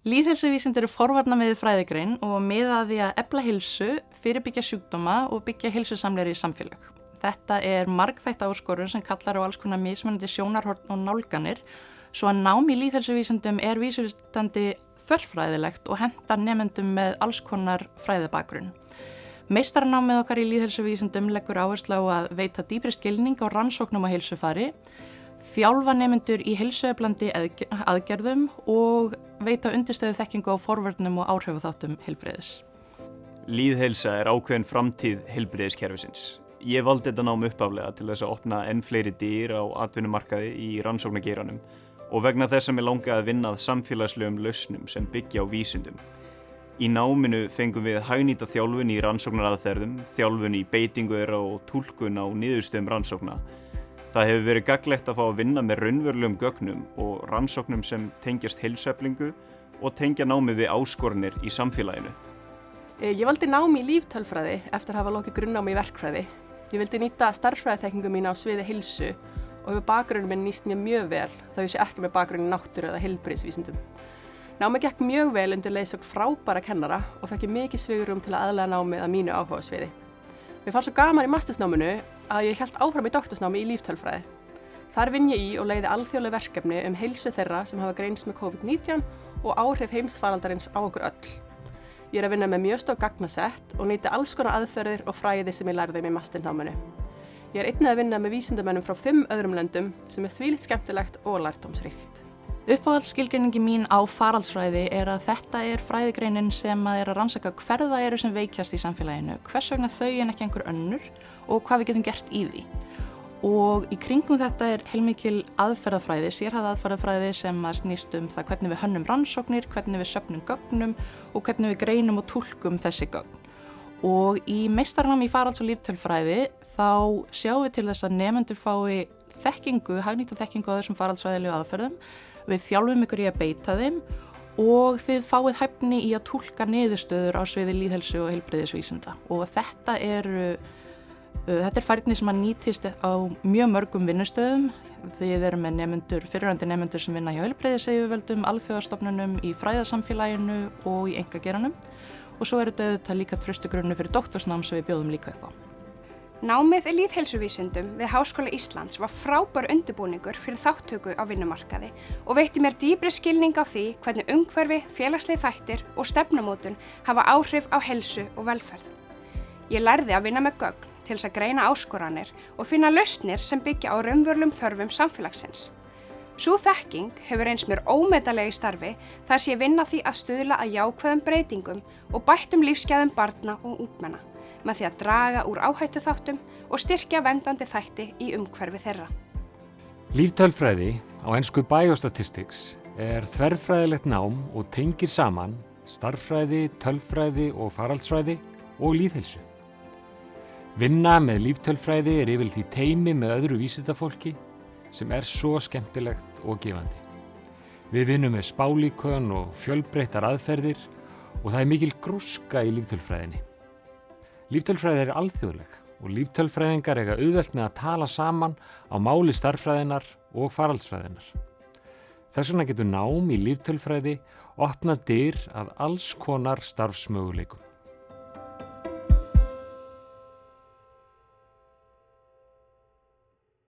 Lýðheilsuvísindi eru forvarnamiðuð fræðigrein og miða að því að efla heilsu, fyrirbyggja sjúkdóma og byggja heilsusamlegri samfélag. Þetta er margþætt áskorun sem kallar á alls konar mismunandi sjónarhorn og nálganir, svo að nám í lýðheilsuvísindum er vísvitandi þverfræðilegt og hentar nemendum með alls konar fræðibakgrunn. Meistaranámið okkar í lýðheilsuvísindum leggur áherslu á að veita dýpri skilning á rannsóknum á heilsufari, þjálfa nemendur í heilsueflandi aðgerðum og veita undirstöðu þekkingu á forvörnum og áhrifaþáttum heilbrigðis. Lýðheilsa er ákveðin framtíð heilbrigðiskerfisins. Ég valdi þetta nám upphaflega til þess að opna enn fleiri dyr á atvinnumarkaði í rannsóknageiranum og vegna þess að mig langaði að vinna að samfélagslegum lausnum sem byggja á vísindum. Í náminu fengum við hagnýta þjálfun í rannsóknaraðferðum, þjálfun í beitingu þeirra og túlkun á niðurstöðum rannsókna. Það hefur verið gagnlegt að fá að vinna með raunverulegum gögnum og rannsóknum sem tengjast heilsueflingu og tengja námið við áskoranir í samfélaginu. Ég valdi nám í líftölfræði eftir að hafa lokið grunnnámi í verkfræði. Ég vildi nýta stærðfræðiþekkingu mína á sviði heilsu og hefur bakgrunninn minn nýst mér mjög vel þá ég sé ekki með bakgrunn í náttúru eða heilbrigðisvísindum. Námið gekk mjög vel undir leiðsögn frábæra kennara og fékk ég mikið svigrúm til að aðlaga námið að mínu áhugasviði. Mér fannst svo gaman í mastersnáminu að ég hélt áfram í doktorsnámi í líftölfræði. Þar vinn ég í og leiði alþjóðleg verkefni heilsu þeirra sem hafa greinst með COVID-19 og áhrif heimsfaraldarins á okkur öll. Ég er að vinna með mjög stór gagnasett og nýti alls konar aðferðir og fræði sem ég lærði með masternáminu. Ég er einnig að vinna með vísindamönnum frá 5 öðrum löndum sem er þvílíkt skemmtilegt og lærdómsríkt. Uppáhaldsskilgreiningi mín á faraldsfræði er að þetta er fræðigreinin sem er að rannsaka hver það eru sem veikjast í samfélaginu, hvers vegna þau en ekki einhver önnur og hvað við getum gert í því. Og í kringum þetta er heilmikil aðferðafræði, sérhæfð aðferðafræði sem snýst það hvernig við hönnum rannsóknir, hvernig við söfnum gögnum og hvernig við greinum og túlkum þessi gögn. Og í meistaranámi í faralds- og líftölfræði þá sjáum við til þess að nemendur fái þekkingu, hagnýta þekkingu á þessum faraldsfræðilegu aðferðum. Við þjálfum ykkur í að beita þeim og þið fáið hæfni í að túlka niðurstöður á sviði lýðheilsu og heilbrigðisvísinda. Og þetta er færni sem nýtist á mjög mörgum vinnustöðum. Við erum með fyrrverandi nemendur sem vinna hjá heilbrigðisyfirvöldum, alþjóðastofnunum, í fræðasamfélaginu og í einkageiranum. Og svo þetta líka traustugrunnu fyrir doktorsnám sem við bjóðum líka upp á. Námið í lýðheilsuvísindum við Háskóla Íslands var frábær undirbúningur fyrir þátttöku á vinnumarkaði og veitti mér dýpri skilning á því hvernig umhverfi, félagslegi þættir og stefnumótun hafa áhrif á heilsu og velferð. Ég lærði að vinna með gögn til þess að greina áskoranir og finna lausnir sem byggja á raunverulegum þörfum samfélagsins. Sú þekking hefur reynst mér ómetanleg í starfi þar sem ég vinna því að stuðla að jákvæðum breytingum og bættum lífsgæðum barna og ungmenna, með því að draga úr áhættuþáttum og styrkja verndandi þætti í umhverfi þeirra. Líftölfræði, á ensku Biostatistics, er þverfræðilegt nám og tengir saman stærðfræði, tölfræði og faraldsfræði og lýðheilsu. Vinna með líftölfræði er yfirleitt í teymi með öðru vísindafólki sem er svo skemmtilegt og gefandi. Við vinnum með spálíkön og fjölbreyttar aðferðir og það er mikil gróska í líftölfræðinni. Líftölfræði er alþjóðleg og líftölfræðingar eiga auðvelt með að tala saman á máli stærðfræðinnar og faraldsfræðinnar. Þess vegna getur nám í líftölfræði opnað dyr að alls konar starfsmöguleikum.